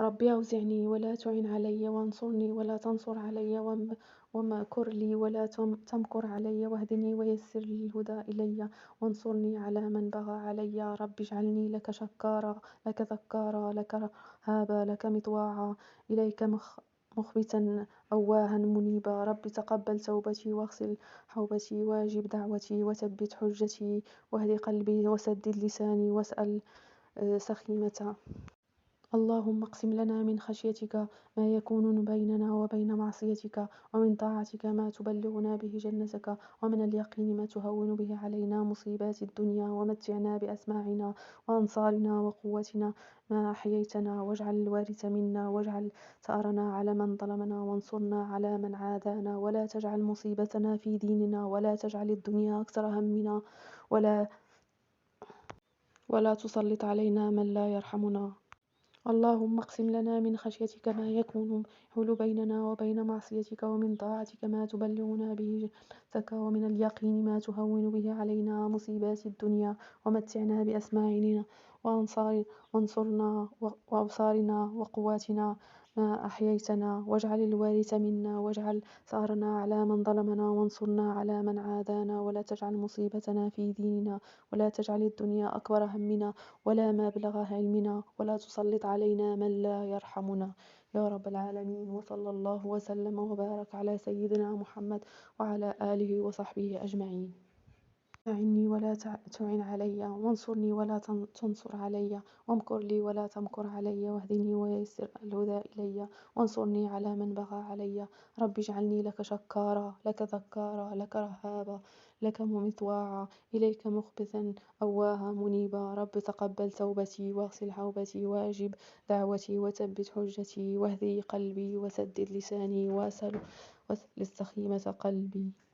ربي أوزعني ولا تعن علي، وانصرني ولا تنصر علي، وامكر لي ولا تمكر علي، واهدني ويسر لي الهدى إلي، وانصرني على من بغى علي. رب اجعلني لك شكارا، لك ذكارا، لك رهابا، لك مطواعا، إليك مخبتا أواها منيبا. رب تقبل توبتي واغسل حوبتي، واجب دعوتي وثبت حجتي، واهد قلبي وسدد لساني، واسأل سخيمة. اللهم اقسم لنا من خشيتك ما يكون بيننا وبين معصيتك، ومن طاعتك ما تبلغنا به جنتك، ومن اليقين ما تهون به علينا مصيبات الدنيا، ومتعنا بأسماعنا وأنصارنا وقوتنا ما أحييتنا، واجعل الوارث منا، واجعل ثأرنا على من ظلمنا، وانصرنا على من عادانا، ولا تجعل مصيبتنا في ديننا، ولا تجعل الدنيا أكثر همنا، ولا تسلط علينا من لا يرحمنا. اللهم اقسم لنا من خشيتك ما يحول بيننا وبين معصيتك، ومن طاعتك ما تبلغنا به جنتك، ومن اليقين ما تهون به علينا مصيبات الدنيا، ومتعنا بأسماعنا وانصرنا وأبصارنا وقواتنا ما أحييتنا، واجعل الوارث منا، واجعل ثأرنا على من ظلمنا، وانصرنا على من عادانا، ولا تجعل مصيبتنا في ديننا، ولا تجعل الدنيا أكبر همنا، ولا مبلغ علمنا، ولا تسلط علينا من لا يرحمنا، يا رب العالمين. وصلى الله وسلم وبارك على سيدنا محمد وعلى آله وصحبه أجمعين. أعني ولا تعن علي، وانصرني ولا تنصر علي، وامكر لي ولا تمكر علي، واهدني ويسر الهدى إلي، وانصرني على من بغى علي. رب اجعلني لك شكارا، لك ذكارا، لك رهابا، لك مطواعا، إليك مخبتا أواها منيبا. رب تقبل توبتي واغسل حوبتي، واجب دعوتي وثبت حجتي، واهدي قلبي وسدد لساني، واسل السخيمة قلبي.